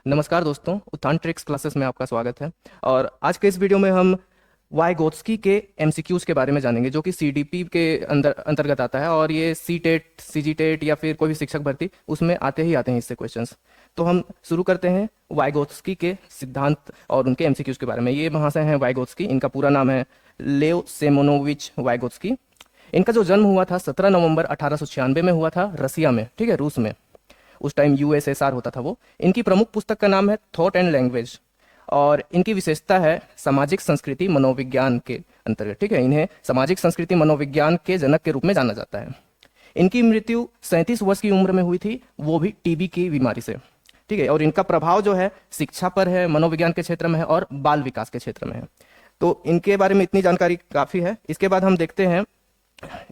नमस्कार दोस्तों, उत्थान ट्रिक्स क्लासेस में आपका स्वागत है। और आज के इस वीडियो में हम वाइगोत्स्की के एमसीक्यूज के बारे में जानेंगे, जो कि सीडीपी के अंतर्गत आता है। और ये सी टेट, सीजी टेट या फिर कोई भी शिक्षक भर्ती उसमें आते हैं इससे क्वेश्चंस। तो हम शुरू करते हैं वाइगोत्स्की के सिद्धांत और उनके एमसीक्यूज के बारे में। ये महाशय हैं वाइगोत्स्की, इनका पूरा नाम है लेव सेमोनोविच वाइगोत्स्की। इनका जो जन्म हुआ था 17 नवंबर 1896 में हुआ था, रसिया में, ठीक है, रूस में। उस टाइम यूएसएसआर होता था वो। इनकी प्रमुख पुस्तक का नाम है थॉट एंड लैंग्वेज, और इनकी विशेषता है सामाजिक संस्कृति मनोविज्ञान के अंतर्गत, ठीक है। इन्हें सामाजिक संस्कृति मनोविज्ञान के जनक के रूप में जाना जाता है। इनकी मृत्यु 37 वर्ष की उम्र में हुई थी, वो भी टीबी की बीमारी से, ठीक है। और इनका प्रभाव जो है शिक्षा पर है, मनोविज्ञान के क्षेत्र में है और बाल विकास के क्षेत्र में है। तो इनके बारे में इतनी जानकारी काफी है। इसके बाद हम देखते हैं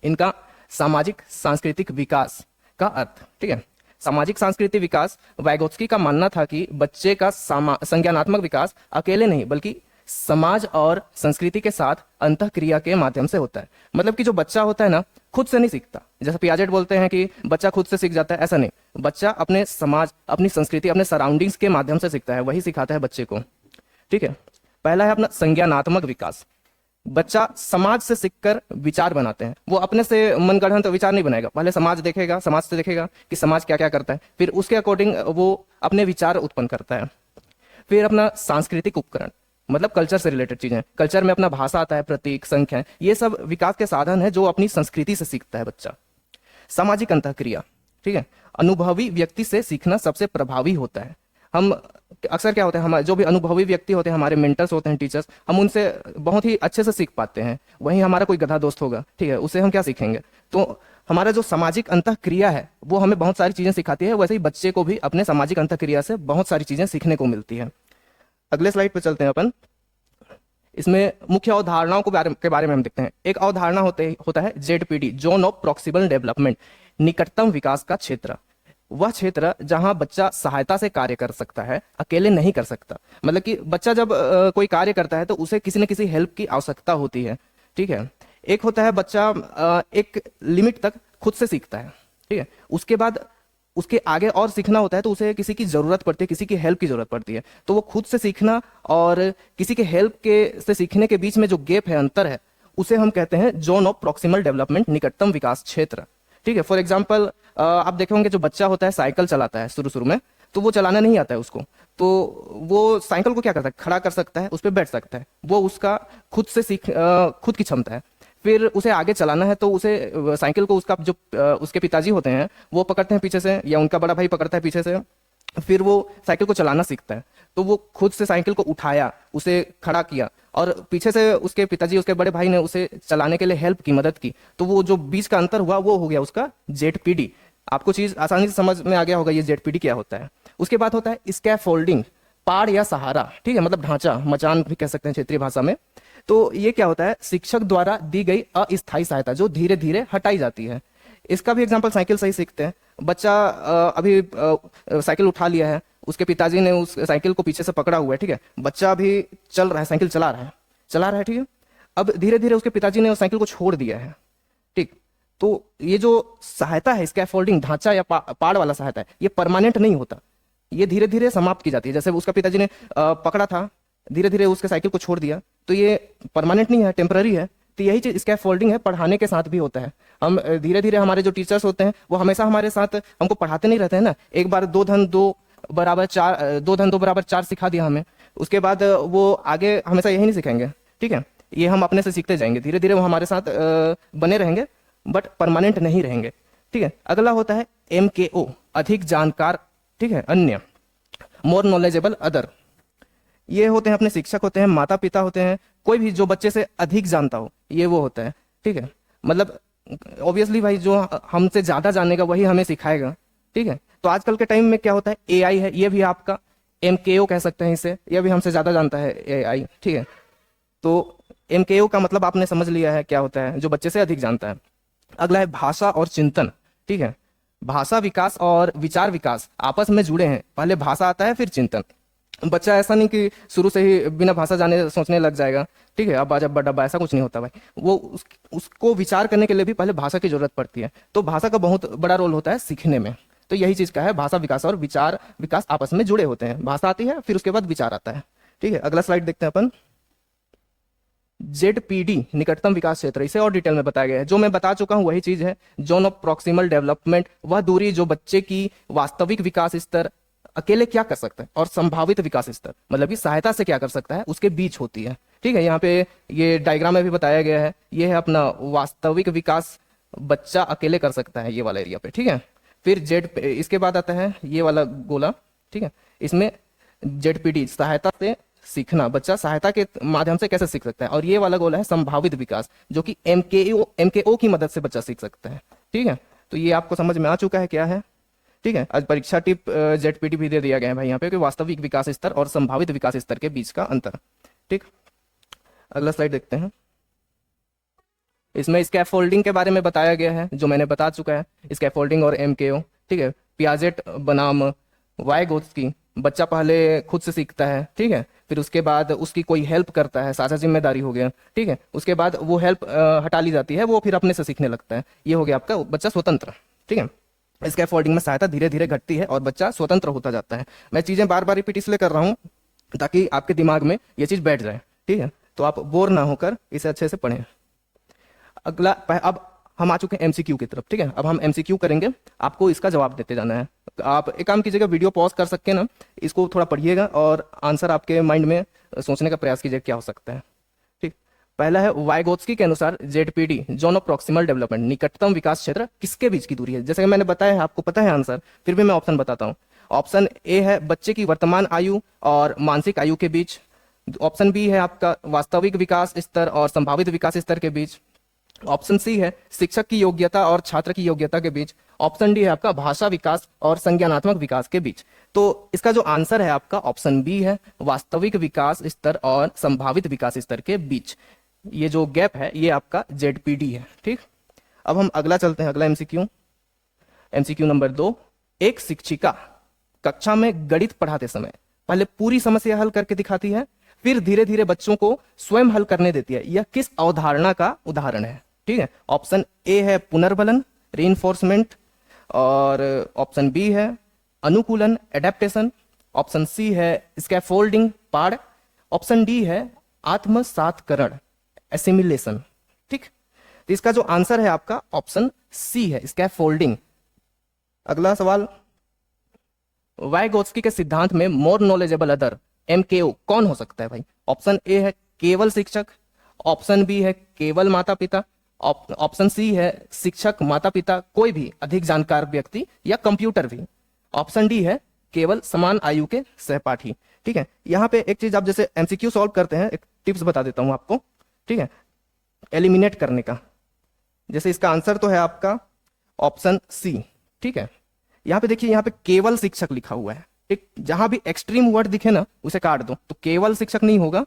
इनका सामाजिक सांस्कृतिक विकास का अर्थ, ठीक है। सामाजिक सांस्कृतिक विकास, वाइगोत्स्की का मानना था कि बच्चे का संज्ञानात्मक विकास अकेले नहीं बल्कि समाज और संस्कृति के साथ अंतःक्रिया के माध्यम से होता है। मतलब कि जो बच्चा होता है ना, खुद से नहीं सीखता। जैसे पियाजेट बोलते हैं कि बच्चा खुद से सीख जाता है, ऐसा नहीं। बच्चा अपने समाज, अपनी संस्कृति, अपने सराउंडिंग्स के माध्यम से सीखता है, वही सिखाता है बच्चे को, ठीक है। पहला है अपना संज्ञानात्मक विकास। बच्चा समाज से सीखकर विचार बनाते हैं। वो अपने से मनगढ़ंत विचार नहीं बनाएगा, पहले समाज देखेगा, समाज से देखेगा कि समाज क्या क्या करता है, फिर उसके अकॉर्डिंग वो अपने विचार उत्पन्न करता है। फिर अपना सांस्कृतिक उपकरण, मतलब कल्चर से रिलेटेड चीजें। कल्चर में अपना भाषा आता है, प्रतीक, संख्या, ये सब विकास के साधन है जो अपनी संस्कृति से सीखता है बच्चा। सामाजिक अंतःक्रिया, ठीक है। अनुभवी व्यक्ति से सीखना सबसे प्रभावी होता है। हम अक्सर क्या होता है, हमारे जो भी अनुभवी व्यक्ति होते हैं, हमारे मेंटर्स होते हैं, टीचर्स, हम उनसे बहुत ही अच्छे से सीख पाते हैं। वहीं हमारा कोई गधा दोस्त होगा, ठीक है, उससे हम क्या सीखेंगे। तो हमारा जो सामाजिक अंतःक्रिया है वो हमें बहुत सारी चीजें सिखाती है। वैसे ही बच्चे को भी अपने सामाजिक अंतःक्रिया से बहुत सारी चीजें सीखने को मिलती है। अगले स्लाइड पे चलते हैं अपन। इसमें मुख्य अवधारणाओं के बारे में हम देखते हैं। एक अवधारणा होता है ZPD, zone of proximal development, निकटतम विकास का क्षेत्र। वह क्षेत्र जहां बच्चा सहायता से कार्य कर सकता है, अकेले नहीं कर सकता। मतलब कि बच्चा जब कोई कार्य करता है तो उसे किसी न किसी हेल्प की आवश्यकता होती है, ठीक है। एक होता है बच्चा एक लिमिट तक खुद से सीखता है, ठीक है। उसके बाद उसके आगे और सीखना होता है तो उसे किसी की जरूरत पड़ती है, किसी की हेल्प की जरूरत पड़ती है। तो वो खुद से सीखना और किसी के हेल्प के से सीखने के बीच में जो गैप है, अंतर है, उसे हम कहते हैं जोन ऑफ प्रॉक्सिमल डेवलपमेंट, निकटतम विकास क्षेत्र, ठीक है। फॉर एग्जाम्पल आप देखे होंगे जो बच्चा होता है साइकिल चलाता है शुरू शुरू में, तो वो चलाना नहीं आता है उसको, तो वो साइकिल को क्या करता है, खड़ा कर सकता है, उस पर बैठ सकता है। वो उसका खुद से खुद की क्षमता है। फिर उसे आगे चलाना है तो उसे साइकिल को उसका जो उसके पिताजी होते हैं वो पकड़ते हैं पीछे से, या उनका बड़ा भाई पकड़ता है पीछे से। फिर वो साइकिल को चलाना सीखता है। तो वो खुद से साइकिल को उठाया, उसे खड़ा किया, और पीछे से उसके पिताजी, उसके बड़े भाई ने उसे चलाने के लिए हेल्प की, मदद की। तो वो जो बीच का अंतर हुआ वो हो गया उसका जेडपीडी। आपको चीज आसानी से समझ में आ गया होगा ये जेडपीडी क्या होता है। उसके बाद होता है स्कैफोल्डिंग, पाड़ या सहारा, ठीक है, मतलब ढांचा, मचान भी कह सकते हैं क्षेत्रीय भाषा में। तो ये क्या होता है, शिक्षक द्वारा दी गई अस्थायी सहायता जो धीरे धीरे हटाई जाती है। इसका भी एग्जाम्पल साइकिल से ही सीखते हैं। बच्चा अभी साइकिल उठा लिया है, उसके पिताजी ने उस साइकिल को पीछे से पकड़ा हुआ है, ठीक है। बच्चा अभी चल रहा है, साइकिल चला रहा है, ठीक है। अब धीरे धीरे उसके पिताजी ने उस साइकिल को छोड़ दिया है, ठीक। तो ये जो सहायता है, स्कैफोल्डिंग, ढांचा या पाड़ वाला सहायता है, ये परमानेंट नहीं होता, ये धीरे धीरे समाप्त की जाती है। जैसे उसका पिताजी ने पकड़ा था, धीरे धीरे उसके साइकिल को छोड़ दिया, तो ये परमानेंट नहीं है, टेम्पररी है। तो यही चीज स्कैफोल्डिंग है, पढ़ाने के साथ भी होता है। हम धीरे धीरे, हमारे जो टीचर्स होते हैं वो हमेशा हमारे साथ हमको पढ़ाते नहीं रहते हैं ना। एक बार 2 धन 2 बराबर 4, 2 धन 2 बराबर 4 सिखा दिया हमें, उसके बाद वो आगे हमेशा यही नहीं सिखाएंगे, ठीक है। ये हम अपने से सीखते जाएंगे, धीरे धीरे वो हमारे साथ बने रहेंगे, बट परमानेंट नहीं रहेंगे, ठीक है। अगला होता है MKO, अधिक जानकार, ठीक है, अन्य, मोर नॉलेजेबल अदर। ये होते हैं अपने शिक्षक होते हैं, माता पिता होते हैं, कोई भी जो बच्चे से अधिक जानता हो, ये वो होता है, ठीक है। मतलब ऑब्वियसली भाई जो हमसे ज्यादा जानेगा वही हमें सिखाएगा, ठीक है। तो आजकल के टाइम में क्या होता है, AI है, ये भी आपका MKO कह सकते हैं इसे, ये भी हमसे ज्यादा जानता है AI, ठीक है। तो MKO का मतलब आपने समझ लिया है क्या होता है, जो बच्चे से अधिक जानता है। अगला है भाषा और चिंतन, ठीक है। भाषा विकास और विचार विकास आपस में जुड़े हैं, पहले भाषा आता है फिर चिंतन। बच्चा ऐसा नहीं कि शुरू से ही बिना भाषा जाने सोचने लग जाएगा, ठीक है, अब जब डब्बा, ऐसा कुछ नहीं होता भाई। वो उसको विचार करने के लिए भी पहले भाषा की जरूरत पड़ती है। तो भाषा का बहुत बड़ा रोल होता है सीखने में। तो यही चीज का है, भाषा विकास और विचार विकास आपस में जुड़े होते हैं। भाषा आती है, फिर उसके बाद विचार आता है। ठीक है, अगला स्लाइड देखते हैं अपन। जेडपीडी निकटतम विकास क्षेत्र, इसे और डिटेल में बताया गया है। जो मैं बता चुका हूं वही चीज है। जोन ऑफ प्रॉक्सिमल डेवलपमेंट, वह दूरी जो बच्चे की वास्तविक विकास स्तर अकेले क्या कर सकता है और संभावित विकास स्तर मतलब कि सहायता से क्या कर सकता है उसके बीच होती है। ठीक है, यहाँ पे ये डायग्राम में भी बताया गया है। ये है अपना वास्तविक विकास बच्चा अकेले कर सकता है, ये वाला एरिया पे। ठीक है, फिर जेड, इसके बाद आता है ये वाला गोला। ठीक है, इसमें जेडपीडी सहायता से सीखना, बच्चा सहायता के माध्यम से कैसे सीख सकता है। और ये वाला गोला है संभावित विकास, जो कि एमकेओ की मदद से बच्चा सीख सकता है। ठीक है, तो ये आपको समझ में आ चुका है क्या है। ठीक है, आज परीक्षा टिप जेडपीटी भी दे दिया गया है भाई यहाँ पे कि वास्तविक विकास स्तर और संभावित विकास स्तर के बीच का अंतर। ठीक, अगला स्लाइड देखते हैं। इसमें स्कैफोल्डिंग के बारे में बताया गया है, जो मैंने बता चुका है, स्कैफोल्डिंग और एमकेओ। ठीक है, पियाजेट बनाम वाइगोत्स्की, बच्चा पहले खुद से सीखता है। ठीक है, फिर उसके बाद उसकी कोई हेल्प करता है, साझा जिम्मेदारी हो गया। ठीक है, उसके बाद वो हेल्प हटा ली जाती है, वो फिर अपने से सीखने लगता है। ये हो गया आपका बच्चा स्वतंत्र। ठीक है, स्कैफोल्डिंग में सहायता धीरे धीरे घटती है और बच्चा स्वतंत्र होता जाता है। मैं चीजें बार बार रिपीट इसलिए कर रहा हूँ ताकि आपके दिमाग में ये चीज बैठ जाए। ठीक है, तो आप बोर ना होकर इसे अच्छे से पढ़ें। अगला, अब हम आ चुके हैं एमसीक्यू की तरफ। ठीक है, अब हम एमसीक्यू करेंगे, आपको इसका जवाब देते जाना है। आप एक काम कीजिएगा, वीडियो पॉज कर सकते हैं ना, इसको थोड़ा पढ़िएगा और आंसर आपके माइंड में सोचने का प्रयास कीजिए क्या हो सकता है। ठीक, पहला है वाइगोत्स्की के अनुसार ZPD zone of proximal development, निकटतम विकास क्षेत्र किसके बीच की दूरी है। जैसे कि मैंने बताया है, आपको पता है आंसर, फिर भी मैं ऑप्शन बताता हूँ। ऑप्शन ए है बच्चे की वर्तमान आयु और मानसिक आयु के बीच। ऑप्शन बी है आपका वास्तविक विकास स्तर और संभावित विकास स्तर के बीच। ऑप्शन सी है शिक्षक की योग्यता और छात्र की योग्यता के बीच। ऑप्शन डी है आपका भाषा विकास और संज्ञानात्मक विकास के बीच। तो इसका जो आंसर है आपका ऑप्शन बी है, वास्तविक विकास स्तर और संभावित विकास स्तर के बीच। ये जो गैप है ये आपका जेडपीडी है। ठीक, अब हम अगला चलते हैं, अगला एमसीक्यू। एमसीक्यू नंबर 2, एक शिक्षिका कक्षा में गणित पढ़ाते समय पहले पूरी समस्या हल करके दिखाती है, फिर धीरे धीरे बच्चों को स्वयं हल करने देती है। यह किस अवधारणा का उदाहरण है। ठीक है, ऑप्शन ए है पुनर्बलन, रीइंफोर्समेंट, और ऑप्शन बी है अनुकूलन, एडेप्टेशन। ऑप्शन सी है स्कैफोल्डिंग, पाड़। ऑप्शन डी है आत्मसातकरण, एसिमिलेशन। ठीक, तो इसका जो आंसर है आपका ऑप्शन सी है, स्कैफोल्डिंग। अगला सवाल, वाइगोत्स्की के सिद्धांत में मोर नॉलेजेबल अदर, एमकेओ, कौन हो सकता है भाई। ऑप्शन ए है केवल शिक्षक। ऑप्शन बी है केवल माता पिता। ऑप्शन सी है शिक्षक, माता पिता, कोई भी अधिक जानकार व्यक्ति या कंप्यूटर भी। ऑप्शन डी है केवल समान आयु के सहपाठी। ठीक है, यहाँ पे एक चीज आप जैसे एमसीक्यू सॉल्व करते हैं, एक टिप्स बता देता हूं आपको। ठीक है, एलिमिनेट करने का, जैसे इसका आंसर तो है आपका ऑप्शन सी। ठीक है, यहाँ पे देखिए, यहाँ पे केवल शिक्षक लिखा हुआ है। एक जहां भी एक्सट्रीम वर्ड दिखे ना उसे काट दो, तो केवल शिक्षक नहीं होगा।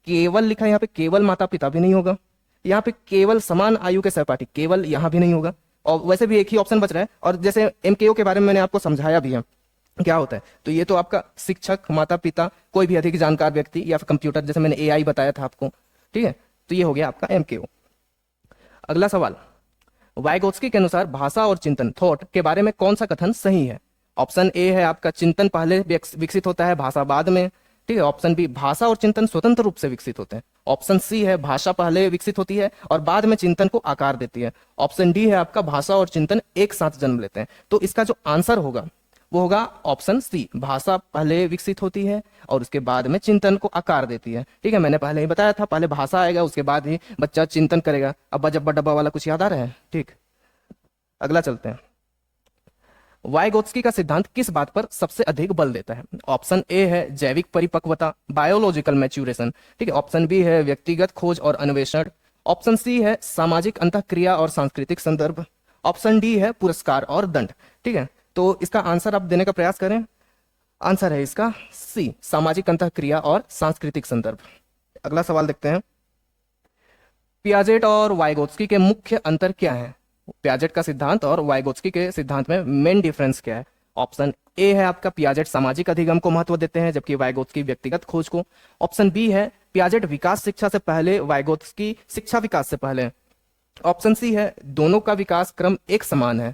केवल लिखा है यहाँ पे, केवल माता पिता भी नहीं होगा। यहाँ पे केवल समान आयु के सहपाठी, केवल यहाँ भी नहीं होगा। और वैसे भी एक ही ऑप्शन बच रहा है। और जैसे एमकेओ के बारे में मैंने आपको समझाया भी है क्या होता है, तो ये तो आपका शिक्षक, माता पिता, कोई भी अधिक जानकार व्यक्ति या फिर कंप्यूटर, जैसे मैंने एआई बताया था आपको। ठीक है, तो ये हो गया आपका एमकेओ। अगला सवाल, वाइगोत्स्की के अनुसार भाषा और चिंतन, थॉट, के बारे में कौन सा कथन सही है। ऑप्शन ए है आपका चिंतन पहले विकसित होता है, भाषा बाद में। ठीक है, ऑप्शन बी भाषा और चिंतन स्वतंत्र रूप से विकसित होते हैं। ऑप्शन सी है भाषा पहले विकसित होती है और बाद में चिंतन को आकार देती है। ऑप्शन डी है आपका भाषा और चिंतन एक साथ जन्म लेते हैं। तो इसका जो आंसर होगा वो होगा ऑप्शन सी, भाषा पहले विकसित होती है और उसके बाद में चिंतन को आकार देती है। ठीक है, मैंने पहले ही बताया था, पहले भाषा आएगा उसके बाद ही बच्चा चिंतन करेगा। अब जब्बा डब्बा वाला कुछ याद आ रहा है। ठीक, अगला चलते हैं। वाइगोत्स्की का सिद्धांत किस बात पर सबसे अधिक बल देता है। ऑप्शन ए है जैविक परिपक्वता, बायोलॉजिकल मैच्योरेशन। ठीक है, ऑप्शन बी है व्यक्तिगत खोज और अन्वेषण। ऑप्शन सी है सामाजिक अंतःक्रिया और सांस्कृतिक संदर्भ। ऑप्शन डी है पुरस्कार और दंड। ठीक है, तो इसका आंसर आप देने का प्रयास करें। आंसर है इसका सी, सामाजिक अंतःक्रिया और सांस्कृतिक संदर्भ। अगला सवाल देखते हैं, पियाजेट और वाइगोत्स्की के मुख्य अंतर क्या है। पियाजेट का सिद्धांत और वाइगोत्स्की के सिद्धांत में मेन डिफरेंस क्या है। ऑप्शन ए है आपका पियाजेट सामाजिक अधिगम को महत्व देते हैं जबकि वाइगोत्स्की व्यक्तिगत खोज को। ऑप्शन बी है पियाजेट विकास शिक्षा से पहले, वाइगोत्स्की शिक्षा विकास से पहले। ऑप्शन सी है दोनों का विकास क्रम एक समान है।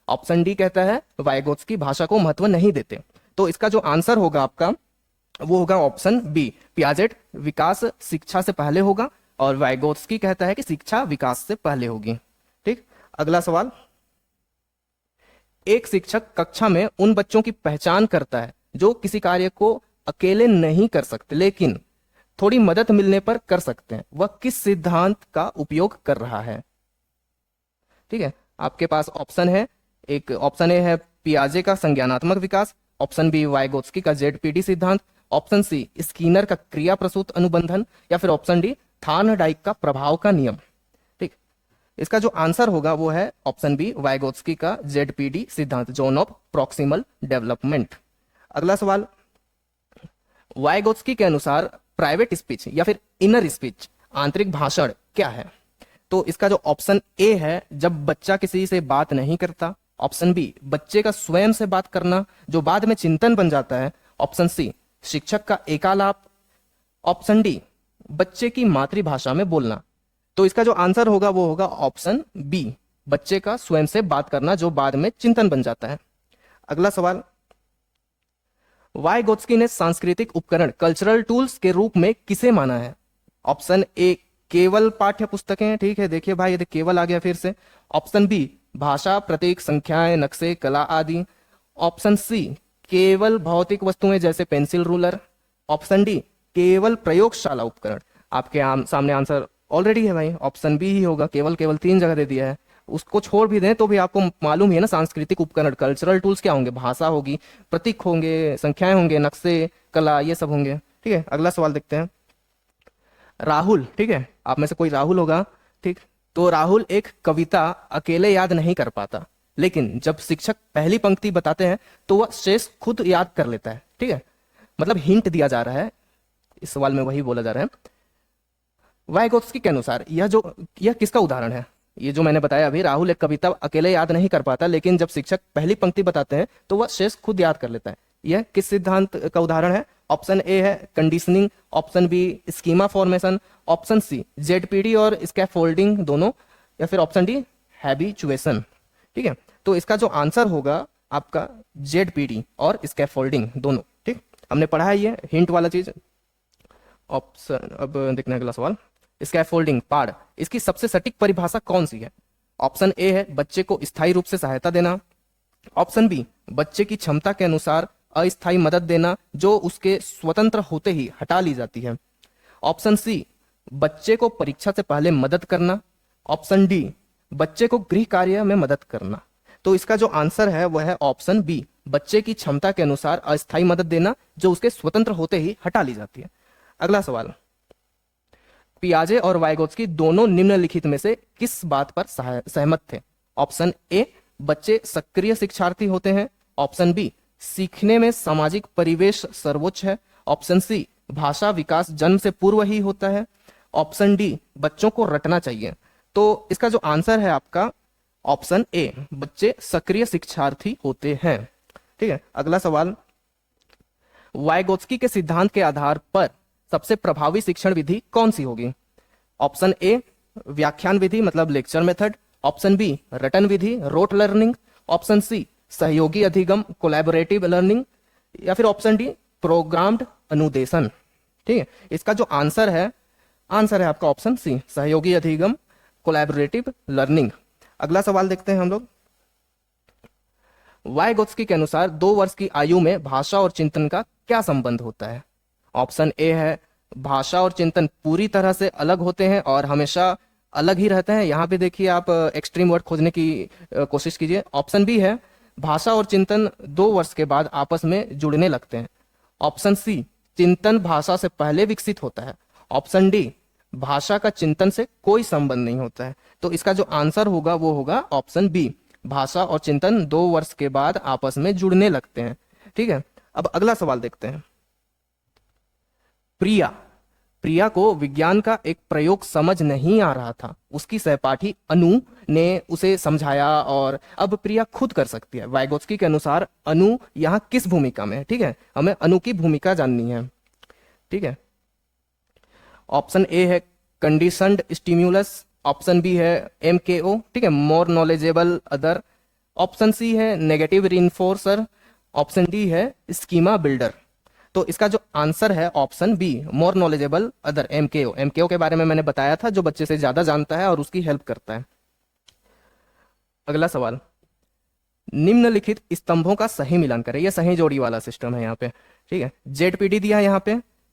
ऑप्शन डी कहता है वाइगोत्स्की भाषा को महत्व नहीं देते। तो इसका जो आंसर होगा आपका वो होगा ऑप्शन बी, पियाजेट विकास शिक्षा से पहले होगा और वाइगोत्स्की कहता है कि शिक्षा विकास से पहले होगी। ठीक, अगला सवाल, एक शिक्षक कक्षा में उन बच्चों की पहचान करता है जो किसी कार्य को अकेले नहीं कर सकते लेकिन थोड़ी मदद मिलने पर कर सकते हैं, वह किस सिद्धांत का उपयोग कर रहा है? ठीक है, आपके पास ऑप्शन है, एक ऑप्शन ए है पियाजे का संज्ञानात्मक विकास, ऑप्शन बी वाइगोत्स्की का जेडपीडी सिद्धांत, ऑप्शन सी स्कीनर का क्रिया प्रसूत अनुबंधन, या फिर ऑप्शन डी थार्नडाइक का प्रभाव का नियम। ठीक, इसका जो आंसर होगा वो है ऑप्शन बी वाइगोत्स्की का जेडपीडी सिद्धांत, जोन ऑफ प्रॉक्सिमल डेवलपमेंट। अगला सवाल, वाइगोत्स्की के अनुसार प्राइवेट स्पीच या फिर इनर स्पीच आंतरिक भाषण क्या है? तो इसका जो ऑप्शन ए है, जब बच्चा किसी से बात नहीं करता, ऑप्शन बी बच्चे का स्वयं से बात करना जो बाद में चिंतन बन जाता है, ऑप्शन सी शिक्षक का एकालाप, ऑप्शन डी बच्चे की मातृभाषा में बोलना। तो इसका जो आंसर होगा वो होगा ऑप्शन बी, बच्चे का स्वयं से बात करना जो बाद में चिंतन बन जाता है। अगला सवाल, वाइगोत्स्की ने सांस्कृतिक उपकरण कल्चरल टूल्स के रूप में किसे माना है? ऑप्शन ए केवल पाठ्य पुस्तकें, ठीक है, देखिए भाई ये केवल आ गया फिर से। ऑप्शन बी भाषा, प्रतीक, संख्याएं, नक्शे, कला आदि। ऑप्शन सी केवल भौतिक वस्तुएं जैसे पेंसिल, रूलर। ऑप्शन डी केवल प्रयोगशाला उपकरण। आपके सामने आंसर ऑलरेडी है भाई, ऑप्शन बी ही होगा, केवल केवल 3 जगह दे दिया है। उसको छोड़ भी दें तो भी आपको मालूम ही है ना, सांस्कृतिक उपकरण कल्चरल टूल्स क्या होंगे? भाषा होगी, प्रतीक होंगे, संख्याएं होंगे, नक्शे, कला, ये सब होंगे। ठीक है, अगला सवाल देखते हैं। राहुल, ठीक है, आप में से कोई राहुल होगा, ठीक, तो राहुल एक कविता अकेले याद नहीं कर पाता लेकिन जब शिक्षक पहली पंक्ति बताते हैं तो वह शेष खुद याद कर लेता है। ठीक है, मतलब हिंट दिया जा रहा है, इस सवाल में वही बोला जा रहा है। वाइगोत्स्की के अनुसार यह किसका उदाहरण है? ये जो मैंने बताया अभी, राहुल एक कविता अकेले याद नहीं कर पाता लेकिन जब शिक्षक पहली पंक्ति बताते हैं तो वह शेष खुद याद कर लेता है, यह किस सिद्धांत का उदाहरण है? ऑप्शन ए है conditioning, option B schema formation, option C ZPD और स्कैफोल्डिंग दोनों, या फिर ऑप्शन डी हैबिचुएशन। ठीक है, तो इसका जो आंसर होगा आपका जेडपीडी और स्कैफोल्डिंग दोनों। ठीक, हमने पढ़ा है ये हिंट वाला चीज। ऑप्शन, अब देखना है अगला सवाल, स्कैफोल्डिंग पाड़, इसकी सबसे सटीक परिभाषा कौन सी है? ऑप्शन ए है बच्चे को स्थायी रूप से सहायता देना, ऑप्शन बी बच्चे की क्षमता के अनुसार अस्थायी मदद देना जो उसके स्वतंत्र होते ही हटा ली जाती है, ऑप्शन सी बच्चे को परीक्षा से पहले मदद करना, ऑप्शन डी बच्चे को गृह कार्य में मदद करना। तो इसका जो आंसर है वह है ऑप्शन बी, बच्चे की क्षमता के अनुसार अस्थायी मदद देना जो उसके स्वतंत्र होते ही हटा ली जाती है। अगला सवाल, पियाजे और वाइगोत्स्की दोनों निम्नलिखित में से किस बात पर सहमत थे? ऑप्शन ए बच्चे सक्रिय शिक्षार्थी होते हैं, ऑप्शन बी सीखने में सामाजिक परिवेश सर्वोच्च है, ऑप्शन सी भाषा विकास जन्म से पूर्व ही होता है, ऑप्शन डी बच्चों को रटना चाहिए। तो इसका जो आंसर है आपका ऑप्शन ए, बच्चे सक्रिय शिक्षार्थी होते हैं। ठीक है, अगला सवाल, वाइगोत्स्की के सिद्धांत के आधार पर सबसे प्रभावी शिक्षण विधि कौन सी होगी? ऑप्शन ए व्याख्यान विधि मतलब लेक्चर मेथड, ऑप्शन बी रटन विधि रोट लर्निंग, ऑप्शन सी सहयोगी अधिगम कोलैबोरेटिव लर्निंग, या फिर ऑप्शन डी प्रोग्राम्ड अनुदेशन। ठीक है, इसका जो आंसर है आपका ऑप्शन सी सहयोगी अधिगम कोलैबोरेटिव लर्निंग। अगला सवाल देखते हैं हम लोग। वाइगोत्स्की के अनुसार 2 वर्ष की आयु में भाषा और चिंतन का क्या संबंध होता है? ऑप्शन ए है भाषा और चिंतन पूरी तरह से अलग होते हैं और हमेशा अलग ही रहते हैं। यहां पे देखिए आप एक्सट्रीम वर्ड खोजने की कोशिश कीजिए। ऑप्शन बी है भाषा और चिंतन 2 वर्ष के बाद आपस में जुड़ने लगते हैं, ऑप्शन सी चिंतन भाषा से पहले विकसित होता है, ऑप्शन डी भाषा का चिंतन से कोई संबंध नहीं होता है। तो इसका जो आंसर होगा वो होगा ऑप्शन बी, भाषा और चिंतन 2 वर्ष के बाद आपस में जुड़ने लगते हैं। ठीक है, अब अगला सवाल देखते हैं। प्रिया को विज्ञान का एक प्रयोग समझ नहीं आ रहा था, उसकी सहपाठी अनु ने उसे समझाया और अब प्रिया खुद कर सकती है। वाइगोत्स्की के अनुसार अनु यहाँ किस भूमिका में है? ठीक है, हमें अनु की भूमिका जाननी है। ठीक है, ऑप्शन ए है कंडीशनड स्टिम्युलस, ऑप्शन बी है MKO, ठीक है, more knowledgeable other, option C है नेगेटिव रीइंफोर्सर, ऑप्शन डी है स्कीमा बिल्डर। तो इसका जो आंसर है option B, more knowledgeable other, MKO. MKO के बारे में मैंने बताया था, जो बच्चे से ज्यादा जानता है और उसकी हेल्प करता है। अगला सवाल, निम्नलिखित स्तंभों का सही मिलान करें। यह सही जोड़ी वाला सिस्टम है यहाँ पे, ठीक है। जेडपीडी दिया है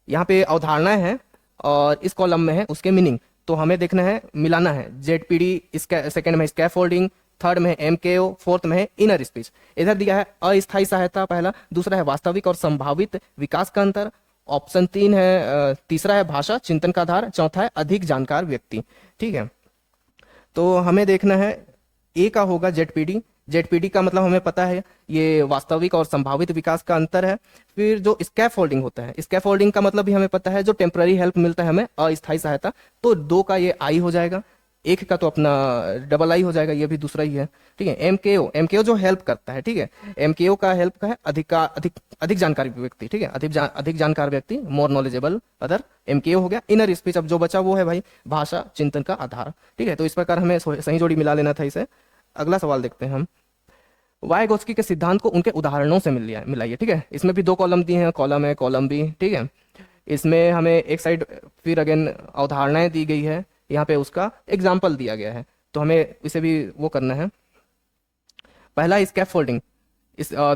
यहाँ पे अवधारणाएं हैं और इस कॉलम में है उसके मीनिंग। तो हमें देखना है, मिलाना है। जेडपीडी, इसका सेकंड में स्कैफोल्डिंग, थर्ड में है एमकेओ, फोर्थ में है इनर स्पीच। इधर दिया है अस्थायी सहायता पहला, दूसरा है वास्तविक और संभावित विकास का अंतर, ऑप्शन तीन है तीसरा है भाषा चिंतन का आधार, चौथा है अधिक जानकार व्यक्ति, ठीक है। तो हमें देखना है ए का होगा जेडपीडी। जेडपीडी का मतलब हमें पता है ये वास्तविक और संभावित विकास का अंतर है। फिर जो स्कैफोल्डिंग होता है, स्कैफोल्डिंग का मतलब भी हमें पता है जो टेम्पररी हेल्प मिलता है हमें, अस्थायी सहायता। तो दो का ये आई हो जाएगा, एक का तो अपना डबल आई हो जाएगा, ये भी दूसरा ही है, ठीक है। एमकेओ, एमकेओ जो हेल्प करता है, ठीक है। एमकेओ का हेल्प का है अधिक जानकारी व्यक्ति, ठीक है। अधिक जानकार व्यक्ति, मोर नॉलेजेबल अदर, एमकेओ हो गया। इनर स्पीच अब जो बचा वो है भाई भाषा चिंतन का आधार, ठीक है। तो इस प्रकार हमें सही जोड़ी मिला लेना था इसे। अगला सवाल देखते हैं हम, वाइगोत्स्की के सिद्धांत को उनके उदाहरणों से मिलाइए, ठीक है। इसमें भी दो कॉलम दिए हैं, कॉलम है कॉलम बी, ठीक है। इसमें हमें एक साइड फिर अगेन अवधारणाएं दी गई है, यहाँ पे उसका एग्जाम्पल दिया गया है, तो हमें इसे भी वो करना है। पहला स्कैफोल्डिंग,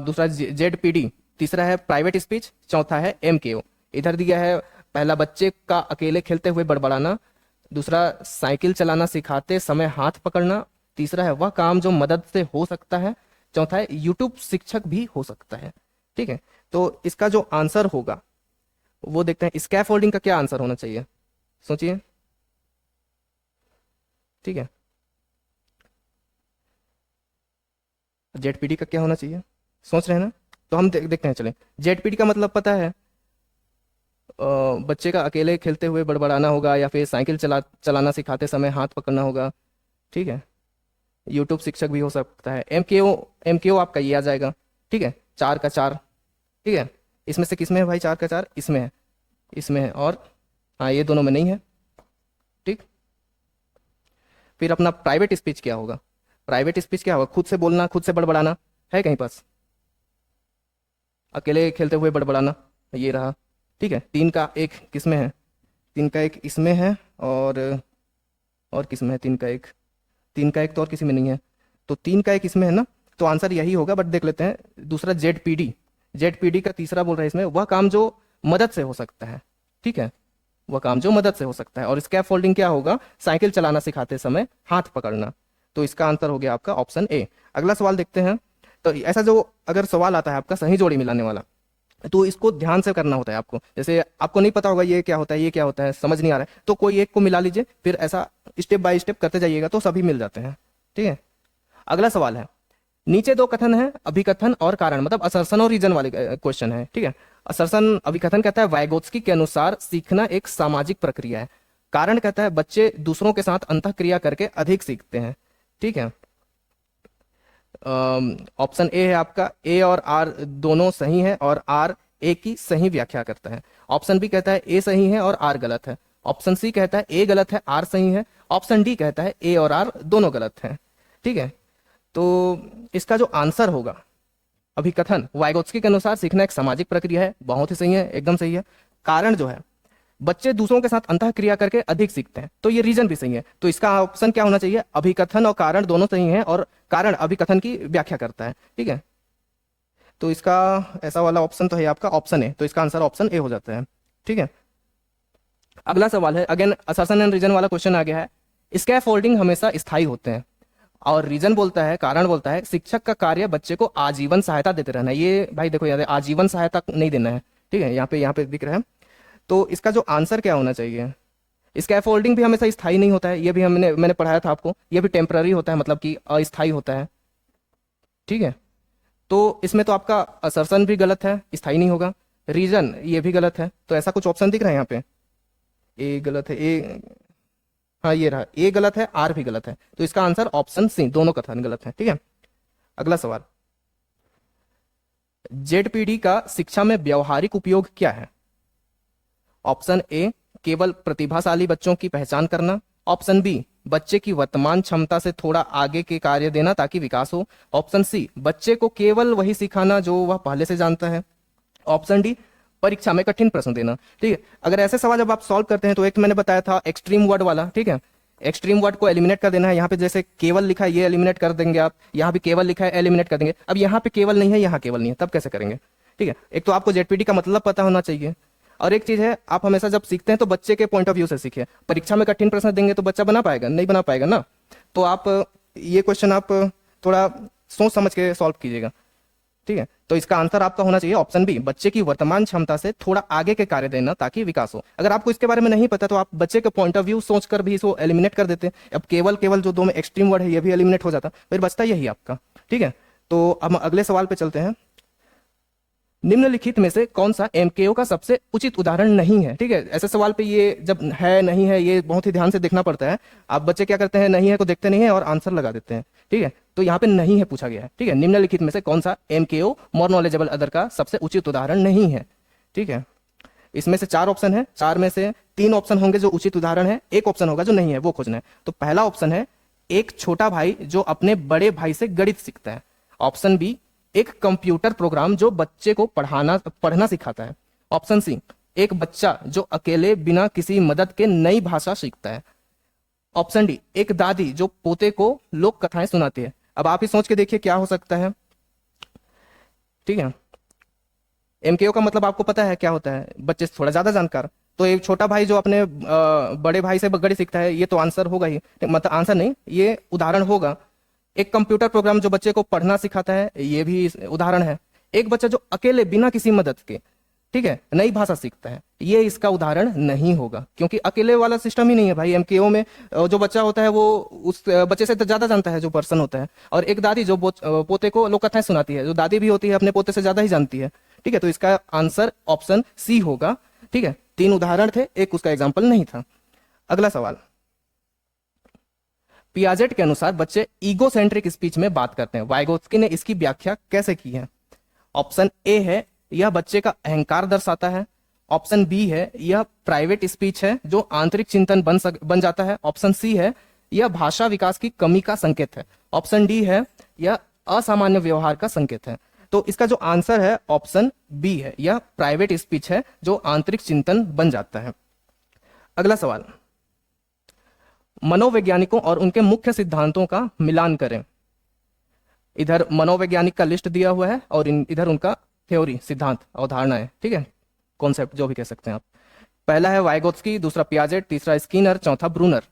दूसरा जेडपीडी, तीसरा है प्राइवेट स्पीच, चौथा है एमकेओ। इधर दिया है पहला बच्चे का अकेले खेलते हुए बड़बड़ाना, दूसरा साइकिल चलाना सिखाते समय हाथ पकड़ना, तीसरा है वह काम जो मदद से हो सकता है, चौथा है यूट्यूब शिक्षक भी हो सकता है, ठीक है। तो इसका जो आंसर होगा वो देखते हैं। स्कैफोल्डिंग का क्या आंसर होना चाहिए, सोचिए, ठीक है। जेडपीडी का क्या होना चाहिए, सोच रहे हैं ना। तो हम देखते हैं, चलें। जेडपीडी का मतलब पता है बच्चे का अकेले खेलते हुए बड़बड़ाना होगा, या फिर साइकिल चलाना सिखाते समय हाथ पकड़ना होगा, ठीक है। यूट्यूब शिक्षक भी हो सकता है। एमकेओ, एमकेओ आपका ये आ जाएगा, ठीक है। 4 का 4, ठीक है। इसमें से किसमें है भाई 4 का 4, इसमें है, इसमें है, और हाँ ये दोनों में नहीं है, ठीक। फिर अपना प्राइवेट स्पीच क्या होगा, प्राइवेट स्पीच क्या होगा, खुद से बोलना, खुद से बड़बड़ाना है कहीं पास, अकेले खेलते हुए बड़बड़ाना, ये रहा, ठीक है। 3 का 1 किसमें है, 3 का 1 इसमें है, और किसमें है 3 का 1, 3 का 1 तो और किसी में नहीं है, तो 3 का 1 इसमें है ना। तो आंसर यही होगा, बट देख लेते हैं दूसरा जेडपीडी। जेडपीडी का तीसरा बोल रहा है इसमें, वह काम जो मदद से हो सकता है, ठीक है। वह काम जो मदद से हो सकता है। और स्कैफोल्डिंग क्या होगा, साइकिल चलाना सिखाते समय हाथ पकड़ना। तो इसका आंसर हो गया आपका ऑप्शन ए। अगला सवाल देखते हैं। तो ऐसा जो अगर सवाल आता है आपका सही जोड़ी मिलाने वाला, तो इसको ध्यान से करना होता है आपको। जैसे आपको नहीं पता होगा ये क्या होता है, ये क्या होता है, समझ नहीं आ रहा है, तो कोई एक को मिला लीजिए, फिर ऐसा स्टेप बाय स्टेप करते जाइएगा तो सभी मिल जाते हैं, ठीक है। अगला सवाल है, नीचे दो कथन है, अभिकथन और कारण, मतलब असर्शन और रीजन वाले क्वेश्चन है, ठीक है। असर्शन, अभिकथन कहता है वाइगोत्स्की के अनुसार सीखना एक सामाजिक प्रक्रिया है। कारण कहता है बच्चे दूसरों के साथ अंतःक्रिया करके अधिक सीखते हैं, ठीक है। ऑप्शन ए है आपका, ए और आर दोनों सही है और आर ए की सही व्याख्या करता है। ऑप्शन बी कहता है ए सही है और आर गलत है। ऑप्शन सी कहता है ए गलत है आर सही है। ऑप्शन डी कहता है ए और आर दोनों गलत है, ठीक है। तो इसका जो आंसर होगा, अभिकथन वाइगोत्स्की के अनुसार सीखना एक सामाजिक प्रक्रिया है, बहुत ही सही है, एकदम सही है। कारण जो है बच्चे दूसरों के साथ अंतःक्रिया करके अधिक सीखते हैं, तो ये रीजन भी सही है। तो इसका ऑप्शन क्या होना चाहिए, अभिकथन और कारण दोनों सही हैं और कारण अभिकथन की व्याख्या करता है, ठीक है। तो इसका ऐसा वाला ऑप्शन तो है आपका ऑप्शन ए, तो इसका आंसर ऑप्शन ए हो जाता है, ठीक है। अगला सवाल है, अगेन असर्शन एंड रीजन वाला क्वेश्चन आ गया है। स्कैफोल्डिंग हमेशा स्थायी होते हैं और रीजन बोलता है, कारण बोलता है शिक्षक का कार्य बच्चे को आजीवन सहायता देते रहना है। ये भाई देखो याद है, आजीवन सहायता नहीं देना है, ठीक है। यहाँ पे दिख रहा है। तो इसका जो आंसर क्या होना चाहिए, स्कैफोल्डिंग भी हमेशा स्थायी नहीं होता है, ये भी मैंने पढ़ाया था आपको, ये भी टेम्पररी होता है, मतलब कि अस्थायी होता है, ठीक है। तो इसमें तो आपका असर्शन भी गलत है, स्थायी नहीं होगा। रीजन ये भी गलत है, तो ऐसा कुछ ऑप्शन दिख रहा है यहाँ पे, ए गलत है, ए हाँ ये रहा, ए गलत है आर भी गलत है, तो इसका आंसर ऑप्शन सी, दोनों कथन गलत है, ठीक है। अगला सवाल, जेडपीडी का शिक्षा में व्यवहारिक उपयोग क्या है। ऑप्शन ए केवल प्रतिभाशाली बच्चों की पहचान करना। ऑप्शन बी, बच्चे की वर्तमान क्षमता से थोड़ा आगे के कार्य देना ताकि विकास हो। ऑप्शन सी, बच्चे को केवल वही सिखाना जो वह पहले से जानता है। ऑप्शन डी, परीक्षा में कठिन प्रश्न देना। ठीक है, अगर ऐसे सवाल जब आप सॉल्व करते हैं तो एक मैंने बताया था एक्सट्रीम वर्ड वाला, ठीक है, एक्सट्रीम वर्ड को एलिमिनेट कर देना है। यहाँ पे जैसे केवल लिखा है ये एलिमिनेट कर देंगे आप, यहाँ भी केवल लिखा है एलिमिनेट कर देंगे। अब यहाँ पे केवल नहीं है, यहाँ केवल नहीं है, तब कैसे करेंगे? ठीक है, एक तो आपको जेडपीटी का मतलब पता होना चाहिए, और एक चीज है आप हमेशा जब सीखते हैं तो बच्चे के पॉइंट ऑफ व्यू से सीखिए। परीक्षा में कठिन प्रश्न देंगे तो बच्चा बना पाएगा? नहीं बना पाएगा ना। तो आप ये क्वेश्चन आप थोड़ा सोच समझ के सॉल्व कीजिएगा। ठीक है, तो इसका आंसर आपका होना चाहिए ऑप्शन बी, बच्चे की वर्तमान क्षमता से थोड़ा आगे के कार्य देना ताकि विकास हो। अगर आपको इसके बारे में नहीं पता तो आप बच्चे के पॉइंट ऑफ व्यू सोचकर भी इसको एलिमिनेट कर देते हैं। अब केवल केवल जो दो में एक्सट्रीम वर्ड है ये भी एलिमिनेट हो जाता, फिर बचता यही आपका। ठीक है, तो अब अगले सवाल पे चलते हैं। निम्नलिखित में से कौन सा एमकेओ का सबसे उचित उदाहरण नहीं है? ठीक है, ऐसे सवाल पे ये जब है नहीं है ये बहुत ही ध्यान से देखना पड़ता है। आप बच्चे क्या करते हैं, नहीं है को देखते नहीं है और आंसर लगा देते हैं। ठीक है, तो यहाँ पे नहीं है पूछा गया है। ठीक है, निम्नलिखित में से कौन सा एमकेओ मोर नॉलेजेबल अदर का सबसे उचित उदाहरण नहीं है? ठीक है, इसमें से 4 ऑप्शन है, 4 में से 3 ऑप्शन होंगे जो उचित उदाहरण है, एक ऑप्शन होगा जो नहीं है, वो खोजना है। तो पहला ऑप्शन है एक छोटा भाई जो अपने बड़े भाई से गणित सीखता है। ऑप्शन बी, एक कंप्यूटर प्रोग्राम जो बच्चे को पढ़ना सिखाता है। ऑप्शन सी, एक बच्चा जो अकेले बिना किसी मदद के नई भाषा सीखता है। ऑप्शन डी, एक दादी जो पोते को लोक कथाएं सुनाती है। अब आप ही सोच के देखिए क्या हो सकता है। ठीक है, एमकेओ का मतलब आपको पता है क्या होता है, बच्चे से थोड़ा ज्यादा जानकार। तो एक छोटा भाई जो अपने बड़े भाई से गणित सीखता है, ये तो आंसर होगा ही, मतलब आंसर नहीं, ये उदाहरण होगा। एक कंप्यूटर प्रोग्राम जो बच्चे को पढ़ना सिखाता है, ये भी उदाहरण है। एक बच्चा जो अकेले बिना किसी मदद के, ठीक है, नई भाषा सीखता है, ये इसका उदाहरण नहीं होगा, क्योंकि अकेले वाला सिस्टम ही नहीं है भाई। एमकेओ में जो बच्चा होता है वो उस बच्चे से तो ज्यादा जानता है जो पर्सन होता है, और एक दादी जो पोते को लोक कथाएं सुनाती है, जो दादी भी होती है अपने पोते से ज्यादा ही जानती है। ठीक है, तो इसका आंसर ऑप्शन सी होगा। ठीक है, 3 उदाहरण थे, एक उसका एग्जाम्पल नहीं था। अगला सवाल, पियाजेट के अनुसार बच्चे ईगोसेंट्रिक स्पीच में बात करते हैं, वाइगोत्स्की ने इसकी व्याख्या कैसे की है? ऑप्शन ए है यह बच्चे का अहंकार दर्शाता है। ऑप्शन बी है यह प्राइवेट स्पीच है जो आंतरिक चिंतन बन जाता है। ऑप्शन सी है यह भाषा विकास की कमी का संकेत है। ऑप्शन डी है यह असामान्य व्यवहार का संकेत है। तो इसका जो आंसर है ऑप्शन बी है, यह प्राइवेट स्पीच है जो आंतरिक चिंतन बन जाता है। अगला सवाल, मनोवैज्ञानिकों और उनके मुख्य सिद्धांतों का मिलान करें। इधर मनोवैज्ञानिक का लिस्ट दिया हुआ है और इधर उनका थ्योरी, सिद्धांत, अवधारणाएं, ठीक है, कॉन्सेप्ट जो भी कह सकते हैं आप। पहला है वाइगोत्स्की, दूसरा पियाजेट, तीसरा स्किनर, चौथा ब्रूनर।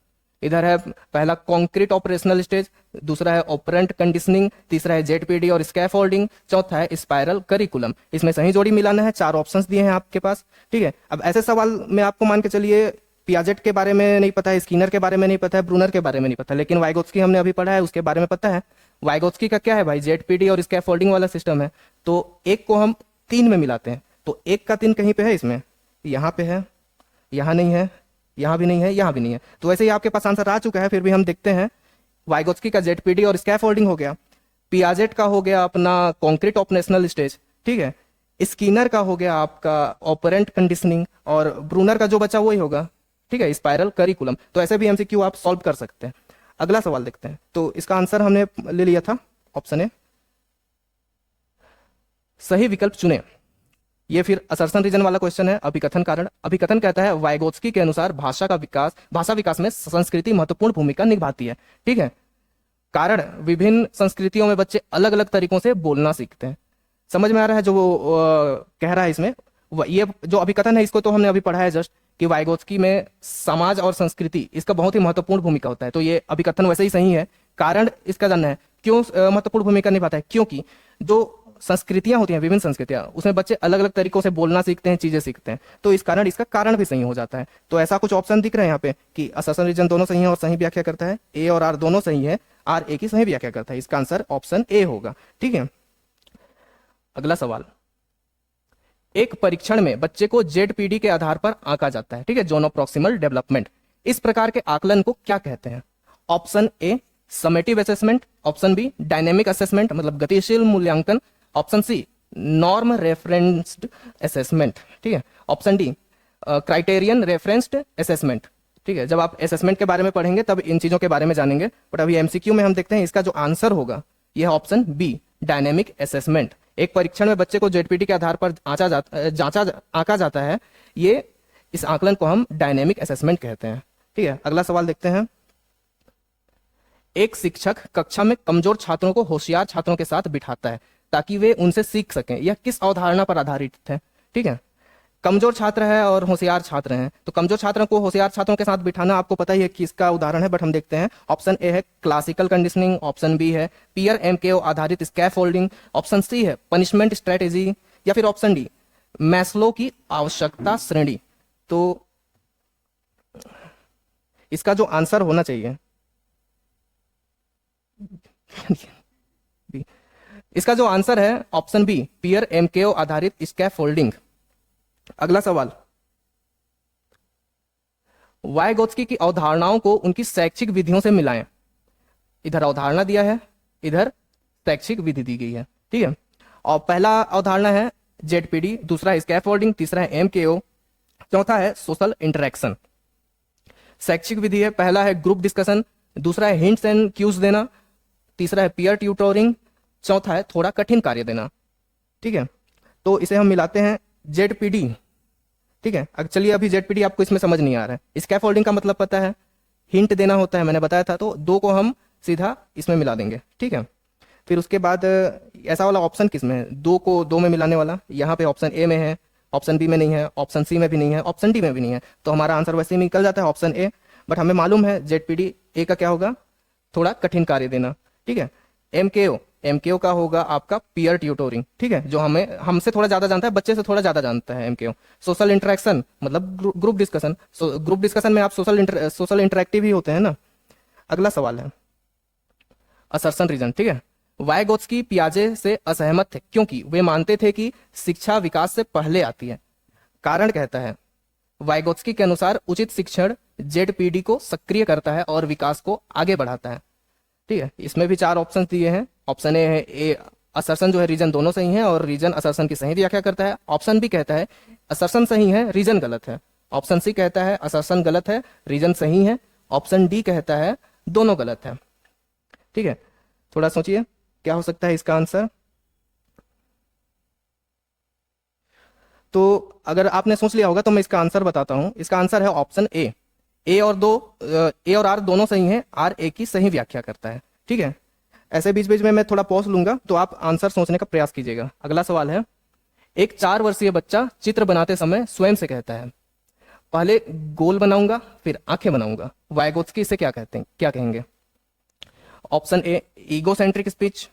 इधर है पहला कॉन्क्रीट ऑपरेशनल स्टेज, दूसरा है ऑपरेंट कंडीशनिंग, तीसरा है जेडपीडी और स्कैफोल्डिंग, चौथा है स्पाइरल करिकुलम। इसमें सही जोड़ी मिलाना है, 4 ऑप्शंस दिए हैं आपके पास। ठीक है, अब ऐसे सवाल में आपको मान के चलिए पियाजेट के बारे में नहीं पता है, स्किनर के बारे में नहीं पता है, ब्रूनर के बारे में नहीं पता, लेकिन वाइगोत्स्की हमने अभी पढ़ा है, उसके बारे में पता है। वाइगोत्स्की का क्या है भाई, जेडपीडी और स्कैफोल्डिंग वाला सिस्टम है। तो एक को हम 3 में मिलाते हैं, तो 1 का 3 कहीं पे है, इसमें यहाँ पे है, यहाँ नहीं है, यहाँ भी नहीं है, यहाँ भी नहीं है। तो वैसे ही आपके पास आंसर आ चुका है, फिर भी हम देखते हैं। वाइगोत्स्की का जेडपीडी और स्कैफोल्डिंग हो गया, पियाजेट का हो गया अपना कॉन्क्रीट ऑपरेशनल स्टेज, ठीक है, स्किनर का हो गया आपका ऑपरेंट कंडीशनिंग, और ब्रूनर का जो बचा वही होगा, ठीक है, स्पाइरल करिकुलम। तो ऐसे भी एमसीक्यू आप सॉल्व कर सकते हैं। अगला सवाल देखते हैं। तो इसका आंसर हमने ले लिया था ऑप्शन ए, सही विकल्प चुने। ये फिर असर्शन रीजन वाला क्वेश्चन है। अभिकथन कारण, अभिकथन कहता है वाइगोत्स्की के अनुसार भाषा विकास में संस्कृति महत्वपूर्ण भूमिका निभाती है। ठीक है, कारण विभिन्न संस्कृतियों में बच्चे अलग अलग तरीकों से बोलना सीखते हैं। समझ में आ रहा है जो वो कह रहा है इसमें? ये जो अभिकथन है इसको तो हमने अभी पढ़ा है जस्ट, कि वाइगोत्स्की में समाज और संस्कृति इसका बहुत ही महत्वपूर्ण भूमिका होता है। तो ये अभिकथन वैसे ही सही है। कारण इसका जानना है क्यों महत्वपूर्ण भूमिका निभाता है, क्योंकि जो संस्कृतियां होती हैं, विभिन्न संस्कृतियां, उसमें बच्चे अलग अलग तरीकों से बोलना सीखते हैं, चीजें सीखते हैं, तो इस कारण इसका कारण भी सही हो जाता है। तो ऐसा कुछ ऑप्शन दिख रहे हैं यहाँ पे कि असर्शन रीजन दोनों सही है और सही व्याख्या करता है, ए और आर दोनों सही है, आर ए की सही व्याख्या करता है। इसका आंसर ऑप्शन ए होगा। ठीक है, अगला सवाल, एक परीक्षण में बच्चे को जेडपीडी के आधार पर आंका जाता है, ठीक है, जोनो प्रॉक्सिमल डेवलपमेंट। इस प्रकार के आकलन को क्या कहते हैं? Option A summative assessment, option B dynamic assessment मतलब गतिशील मूल्यांकन, option C norm referenced assessment, ठीक है, option D criterion referenced assessment. ठीक है, जब आप असेसमेंट के बारे में पढ़ेंगे तब इन चीज़ों के बारे में जानेंगे, बट अभी एमसीक्यू में हम देखते हैं इसका जो आंसर होगा ये है ऑप्शन बी, डायनेमिक असेसमेंट। एक परीक्षण में बच्चे को जेडपीटी के आधार पर आंका जाता है, ये इस आकलन को हम डायनेमिक असेसमेंट कहते हैं। ठीक है, अगला सवाल देखते हैं। एक शिक्षक कक्षा में कमजोर छात्रों को होशियार छात्रों के साथ बिठाता है ताकि वे उनसे सीख सकें, यह किस अवधारणा पर आधारित है? ठीक है, कमजोर छात्र है और होशियार छात्र हैं, तो कमजोर छात्रों को होशियार छात्रों के साथ बिठाना आपको पता ही है कि इसका उदाहरण है, बट हम देखते हैं। ऑप्शन ए है क्लासिकल कंडीशनिंग, ऑप्शन बी है पीयर एमकेओ आधारित स्कैफोल्डिंग, ऑप्शन सी है पनिशमेंट स्ट्रेटेजी, या फिर ऑप्शन डी मैस्लो की आवश्यकता श्रेणी। तो इसका जो आंसर होना चाहिए इसका जो आंसर है ऑप्शन बी, पीयर एमकेओ आधारित स्कैफोल्डिंग। अगला सवाल, वाइगोत्स्की की अवधारणाओं को उनकी शैक्षिक विधियों से मिलाएं। इधर अवधारणा दिया है, इधर शैक्षिक विधि दी गई है। ठीक है, और पहला अवधारणा है जेडपीडी, दूसरा है स्कैफोल्डिंग, तीसरा है एमकेओ, चौथा है सोशल इंटरेक्शन। शैक्षिक विधि है, पहला है ग्रुप डिस्कशन, दूसरा है हिंट्स एंड क्यूज देना, तीसरा है पीयर ट्यूटोरिंग, चौथा है थोड़ा कठिन कार्य देना। ठीक है, तो इसे हम मिलाते हैं जेडपीडी। ठीक है, चलिए अभी जेडपीडी आपको इसमें समझ नहीं आ रहा है। स्कैफोल्डिंग का मतलब पता है, हिंट देना होता है, मैंने बताया था, तो दो को हम सीधा इसमें मिला देंगे। ठीक है, फिर उसके बाद ऐसा वाला ऑप्शन किस में है, दो को दो में मिलाने वाला, यहाँ पे ऑप्शन ए में है, ऑप्शन बी में नहीं है, ऑप्शन सी में भी नहीं है, ऑप्शन डी में भी नहीं है, तो हमारा आंसर वैसे ही निकल जाता है ऑप्शन ए। बट हमें मालूम है जेडपीडी ए का क्या होगा, थोड़ा कठिन कार्य देना। ठीक है, एमकेओ का होगा आपका पीयर ट्यूटोरिंग। ठीक है, जो हमसे थोड़ा ज्यादा जानता है, बच्चे से थोड़ा ज्यादा जानता है एमकेओ। सोशल इंटरेक्शन मतलब ग्रुप डिस्कशन, ग्रुप डिस्कशन में आप सोशल इंटरेक्टिव ही होते हैं ना। अगला सवाल है असर्शन रीजन। ठीक है, वाइगोत्स्की पियाजे से असहमत थे क्योंकि वे मानते थे कि शिक्षा विकास से पहले आती है। कारण कहता है वाइगोत्स्की के अनुसार उचित शिक्षण जेडपीडी को सक्रिय करता है और विकास को आगे बढ़ाता है। ठीक है, इसमें भी चार ऑप्शन दिए हैं। ऑप्शन ए है ए असर्शन जो है रीजन दोनों सही है और रीजन असर्शन की सही व्याख्या करता है। ऑप्शन बी कहता है असर्शन सही है, रीजन गलत है। ऑप्शन सी कहता है असर्शन गलत है, रीजन सही है। ऑप्शन डी कहता है दोनों गलत है। ठीक है, थोड़ा सोचिए क्या हो सकता है इसका आंसर। तो अगर आपने सोच लिया होगा तो मैं इसका आंसर बताता हूं। इसका आंसर है ऑप्शन ए। ए और आर दोनों सही हैं, आर ए की सही व्याख्या करता है। ठीक है, ऐसे बीच बीच में मैं थोड़ा पॉज लूंगा तो आप आंसर सोचने का प्रयास कीजिएगा। अगला सवाल है, एक 4 वर्षीय बच्चा चित्र बनाते समय स्वयं से कहता है पहले गोल बनाऊंगा फिर आंखें बनाऊंगा। वाइगोत्स्की इसे क्या कहते हैं, क्या कहेंगे? ऑप्शन ए ईगोसेंट्रिक स्पीच,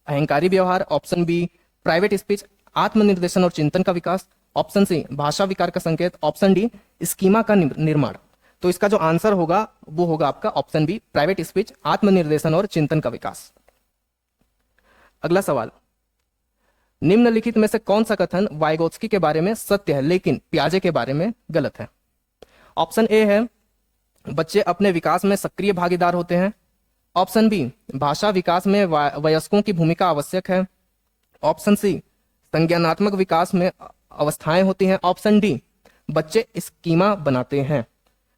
अहंकारी व्यवहार। ऑप्शन बी प्राइवेट स्पीच, आत्मनिर्देशन और चिंतन का विकास। ऑप्शन सी भाषा विकार का संकेत। ऑप्शन डी स्कीमा का निर्माण। तो इसका जो आंसर होगा वो होगा आपका ऑप्शन बी, प्राइवेट स्पीच, आत्मनिर्देशन और चिंतन का विकास। अगला सवाल, निम्नलिखित में से कौन सा कथन वाइगोत्स्की के बारे में सत्य है लेकिन पियाजे के बारे में गलत है? ऑप्शन ए है बच्चे अपने विकास में सक्रिय भागीदार होते हैं। ऑप्शन बी भाषा विकास में वयस्कों की भूमिका आवश्यक है। ऑप्शन सी संज्ञानात्मक विकास में अवस्थाएं होती हैं। ऑप्शन डी बच्चे स्कीमा बनाते हैं।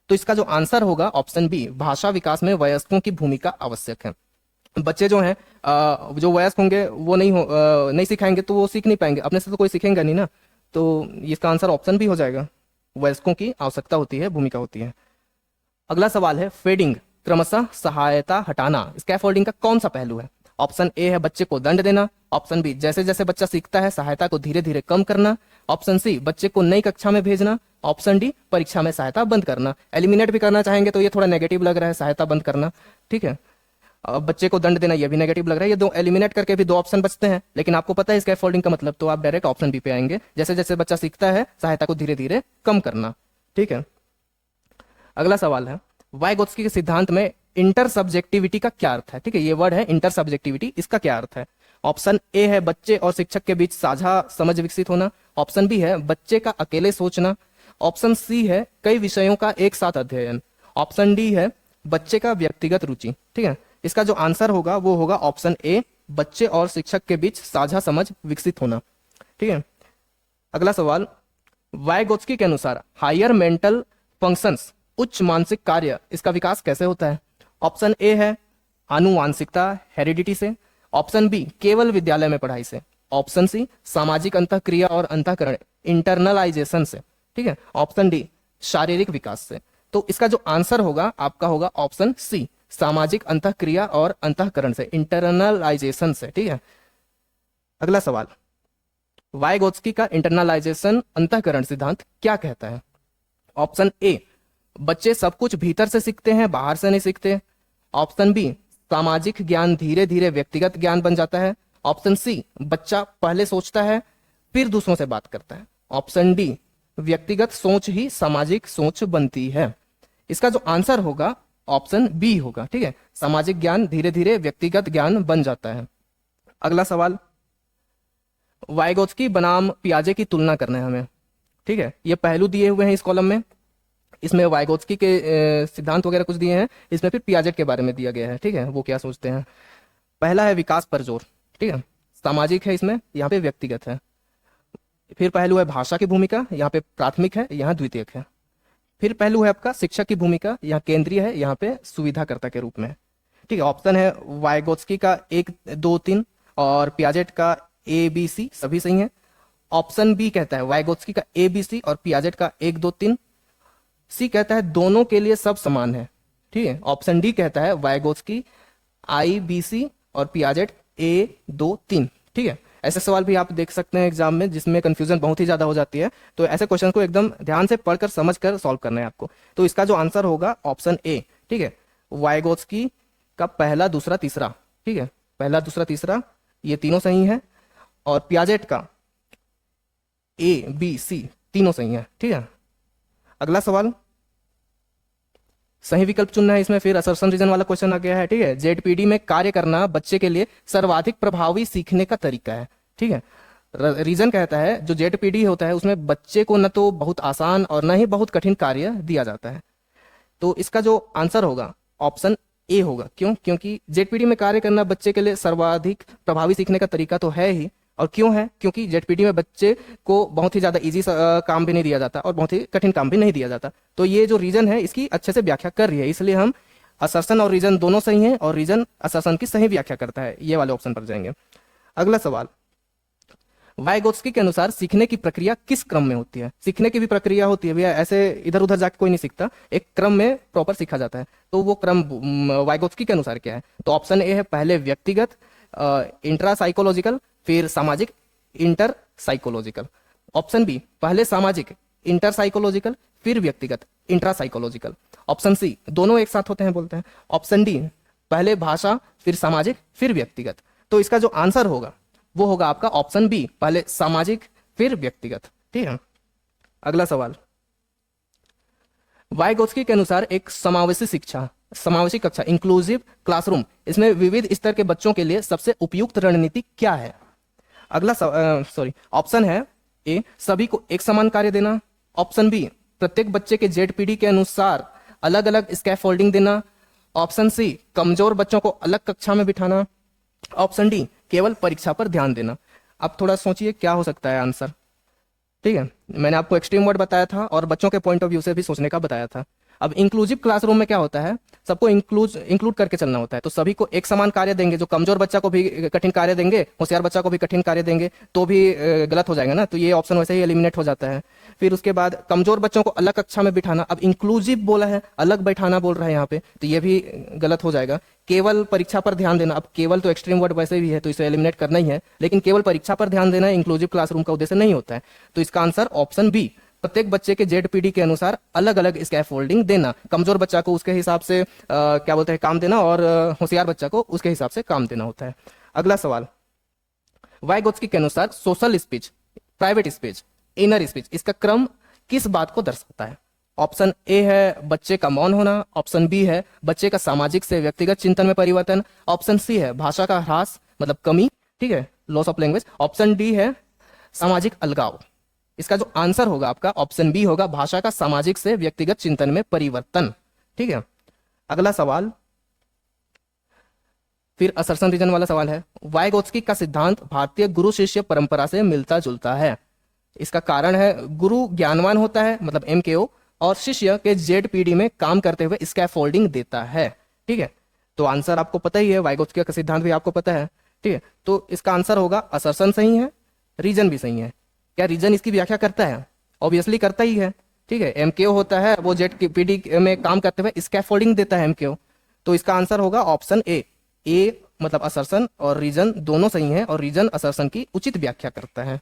तो इसका जो आंसर होगा ऑप्शन बी, भाषा विकास में वयस्कों की भूमिका आवश्यक है। बच्चे जो हैं जो वयस्क होंगे वो नहीं सिखाएंगे तो वो सीख नहीं पाएंगे, अपने से तो कोई सीखेंगे नहीं ना। तो इसका आंसर ऑप्शन बी हो जाएगा, वयस्कों की आवश्यकता होती है, भूमिका होती है। अगला सवाल है फेडिंग, क्रमशः सहायता हटाना, स्कैफोल्डिंग का कौन सा पहलू है? ऑप्शन ए है बच्चे को दंड देना। ऑप्शन बी जैसे जैसे बच्चा सीखता है सहायता को धीरे धीरे कम करना। ऑप्शन सी बच्चे को नई कक्षा में भेजना। ऑप्शन डी परीक्षा में सहायता बंद करना। एलिमिनेट भी करना चाहेंगे तो ये थोड़ा नेगेटिव लग रहा है, सहायता बंद करना। ठीक है, अब बच्चे को दंड देना ये भी नेगेटिव लग रहा है। ये दो एलिमिनेट करके भी दो ऑप्शन बचते हैं, लेकिन आपको पता है स्कैफोल्डिंग का मतलब, तो आप डायरेक्ट ऑप्शन बी पे आएंगे, जैसे जैसे बच्चा सीखता है सहायता को धीरे धीरे कम करना। ठीक है, अगला सवाल है वाइगोत्स्की के सिद्धांत में इंटर सब्जेक्टिविटी का क्या अर्थ है? ठीक है, ये वर्ड है इंटर सब्जेक्टिविटी, इसका क्या अर्थ है? ऑप्शन ए है बच्चे और शिक्षक के बीच साझा समझ विकसित होना। ऑप्शन बी है बच्चे का अकेले सोचना। ऑप्शन सी है कई विषयों का एक साथ अध्ययन। ऑप्शन डी है बच्चे का व्यक्तिगत रुचि। ठीक है, इसका जो आंसर होगा वो होगा ऑप्शन ए, बच्चे और शिक्षक के बीच साझा समझ विकसित होना। ठीक है, अगला सवाल, वाइगोत्स्की के अनुसार हायर मेंटल फंक्शंस उच्च मानसिक कार्य, इसका विकास कैसे होता है? ऑप्शन ए है आनुवांशिकता, हेरिडिटी से। ऑप्शन बी केवल विद्यालय में पढ़ाई से। ऑप्शन सी सामाजिक अंतःक्रिया और अंतःकरण, इंटरनलाइजेशन से। ठीक है। ऑप्शन डी शारीरिक विकास से। तो इसका जो आंसर होगा आपका होगा ऑप्शन सी, सामाजिक अंतःक्रिया और अंतःकरण से, इंटरनलाइजेशन से। ठीक है। अगला सवाल, वाइगोत्स्की का इंटरनलाइजेशन अंतःकरण सिद्धांत क्या कहता है? ऑप्शन ए बच्चे सब कुछ भीतर से सीखते हैं, बाहर से नहीं सीखते। ऑप्शन बी सामाजिक ज्ञान धीरे धीरे व्यक्तिगत ज्ञान बन जाता है। ऑप्शन सी बच्चा पहले सोचता है फिर दूसरों से बात करता है। ऑप्शन डी व्यक्तिगत सोच ही सामाजिक सोच बनती है। इसका जो आंसर होगा ऑप्शन बी होगा। ठीक है, सामाजिक ज्ञान धीरे धीरे व्यक्तिगत ज्ञान बन जाता है। अगला सवाल, वाइगोत्स्की बनाम पियाजे की तुलना करना है हमें। ठीक है, ये पहलू दिए हुए हैं इस कॉलम में। इसमें वाइगोत्स्की के सिद्धांत वगैरह कुछ दिए हैं, इसमें फिर पियाजे के बारे में दिया गया है। ठीक है, वो क्या सोचते हैं। पहला है विकास पर जोर। ठीक है, सामाजिक है, इसमें यहाँ पे व्यक्तिगत है। फिर पहलू है भाषा की भूमिका, यहाँ पे प्राथमिक है, यहाँ द्वितीयक है। फिर पहलू है आपका शिक्षक की भूमिका, यहाँ केंद्रीय है, यहाँ पे सुविधाकर्ता के रूप में। ठीक है, ऑप्शन है वाइगोत्स्की का 1, 2, 3 और पियाजेट का ABC, सभी सही है। ऑप्शन बी कहता है वाइगोत्स्की का ABC और पियाजेट का 1, 2, 3। सी कहता है दोनों के लिए सब समान है। ठीक है, ऑप्शन डी कहता है वाइगोत्स्की IBC और पियाजेट A, 2, 3। ठीक है, ऐसे सवाल भी आप देख सकते हैं एग्जाम में जिसमें कंफ्यूजन बहुत ही ज्यादा हो जाती है। तो ऐसे क्वेश्चन को एकदम ध्यान से पढ़कर समझकर सॉल्व करना है आपको। तो इसका जो आंसर होगा ऑप्शन ए। ठीक है, वाइगोत्स्की का पहला, दूसरा, तीसरा। ठीक है, पहला, दूसरा, तीसरा ये तीनों सही है। और पियाजेट का ABC तीनों सही है। ठीक है, अगला सवाल, सही विकल्प चुनना है इसमें। फिर असर्शन रीजन वाला क्वेश्चन आ गया है। ठीक है, ZPD में कार्य करना बच्चे के लिए सर्वाधिक प्रभावी सीखने का तरीका है। ठीक है, रीजन कहता है जो ZPD होता है उसमें बच्चे को न तो बहुत आसान और न ही बहुत कठिन कार्य दिया जाता है। तो इसका जो आंसर होगा ऑप्शन ए होगा। क्यों? क्योंकि ZPD में कार्य करना बच्चे के लिए सर्वाधिक प्रभावी सीखने का तरीका तो है ही। और क्यों है? क्योंकि ZPD में बच्चे को बहुत ही ज्यादा इजी काम भी नहीं दिया जाता और बहुत ही कठिन काम भी नहीं दिया जाता। तो ये जो रीजन है इसकी अच्छे से व्याख्या कर रही है, इसलिए हम असर्शन और रीजन दोनों सही हैं और रीजन असर्शन की सही व्याख्या करता है, ये वाले ऑप्शन पर जाएंगे। अगला सवाल, वाइगोत्स्की के अनुसार सीखने की प्रक्रिया किस क्रम में होती है? सीखने की भी प्रक्रिया होती है भैया, ऐसे इधर उधर जाके कोई नहीं सीखता, एक क्रम में प्रॉपर सीखा जाता है। तो वो क्रम वाइगोत्स्की के अनुसार क्या है? तो ऑप्शन ए है पहले व्यक्तिगत, इंट्रा साइकोलॉजिकल, फिर सामाजिक, इंटर साइकोलॉजिकल। ऑप्शन बी पहले सामाजिक, इंटर साइकोलॉजिकल, फिर व्यक्तिगत, इंट्रा साइकोलॉजिकल। ऑप्शन सी दोनों एक साथ होते हैं बोलते हैं। ऑप्शन डी पहले भाषा, फिर सामाजिक, फिर व्यक्तिगत। तो इसका जो आंसर होगा वो होगा आपका ऑप्शन बी, पहले सामाजिक फिर व्यक्तिगत। ठीक है, अगला सवाल, वाइगोत्स्की के अनुसार एक समावेशी शिक्षा, समावेशी कक्षा, इंक्लूसिव क्लासरूम, इसमें विविध स्तर के बच्चों के लिए सबसे उपयुक्त रणनीति क्या है? अगला ऑप्शन है ए सभी को एक समान कार्य देना। ऑप्शन बी प्रत्येक बच्चे के ZPD के अनुसार अलग अलग स्कैफोल्डिंग देना। ऑप्शन सी कमजोर बच्चों को अलग कक्षा में बिठाना। ऑप्शन डी केवल परीक्षा पर ध्यान देना। अब थोड़ा सोचिए क्या हो सकता है आंसर। ठीक है, मैंने आपको एक्सट्रीम वर्ड बताया था और बच्चों के पॉइंट ऑफ व्यू से भी सोचने का बताया था। अब इंक्लूसिव क्लासरूम में क्या होता है, सबको इंक्लूड करके चलना होता है। तो सभी को एक समान कार्य देंगे, जो कमजोर बच्चा को भी कठिन कार्य देंगे, होशियार बच्चा को भी कठिन कार्य देंगे, तो भी गलत हो जाएगा ना। तो ये ऑप्शन वैसे ही एलिमिनेट हो जाता है। फिर उसके बाद कमजोर बच्चों को अलग कक्षा में बिठाना, अब इंक्लूसिव बोला है, अलग बैठाना बोल रहा है यहाँ पे, तो ये भी गलत हो जाएगा। केवल परीक्षा पर ध्यान देना, अब केवल तो एक्सट्रीम वर्ड वैसे भी है तो इसे एलिमिनेट करना ही है, लेकिन केवल परीक्षा पर ध्यान देना इंक्लूसिव क्लासरूम का उद्देश्य नहीं होता है। तो इसका आंसर ऑप्शन बी, प्रत्येक बच्चे के ZPD के अनुसार अलग अलग स्कैफोल्डिंग देना, कमजोर बच्चा को उसके हिसाब से क्या बोलते हैं काम देना, और होशियार बच्चा को उसके हिसाब से काम देना होता है। अगला सवाल, वाइगोत्स्की के अनुसार social speech, private speech, inner speech, इसका क्रम किस बात को दर्शाता है? ऑप्शन ए है बच्चे का मौन होना। ऑप्शन बी है बच्चे का सामाजिक से व्यक्तिगत चिंतन में परिवर्तन। ऑप्शन सी है भाषा का ह्रास मतलब कमी, ठीक है, loss of language. Option D है सामाजिक अलगाव। इसका जो आंसर होगा आपका ऑप्शन बी होगा, भाषा का सामाजिक से व्यक्तिगत चिंतन में परिवर्तन। ठीक है, अगला सवाल फिर असर्शन रीजन वाला सवाल है। वाइगोत्स्की का सिद्धांत भारतीय गुरु शिष्य परंपरा से मिलता जुलता है। इसका कारण है गुरु ज्ञानवान होता है मतलब MKO, और शिष्य के जेडपीडी में काम करते हुए स्कैफोल्डिंग देता है। ठीक है, तो आंसर आपको पता ही है, वाइगोत्स्की का सिद्धांत भी आपको पता है। ठीक है, तो इसका आंसर होगा असर्शन सही है, रीजन भी सही है। क्या रीजन इसकी व्याख्या करता है? ऑब्वियसली करता ही है। ठीक है, एमकेओ होता है वो जेडपीडी में काम करते हुए स्कैफोल्डिंग देता है एमकेओ, तो इसका आंसर होगा ऑप्शन ए। ए मतलब असर्शन और रीजन दोनों सही है, और रीजन असर्शन की उचित व्याख्या करता है।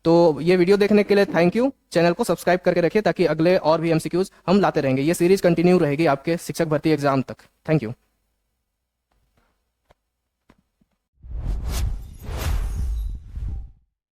तो ये वीडियो देखने के लिए थैंक यू। चैनल को सब्सक्राइब करके रखिए ताकि अगले और भी एमसीक्यूज हम लाते रहेंगे। ये सीरीज कंटिन्यू रहेगी आपके शिक्षक भर्ती एग्जाम तक। Thank you.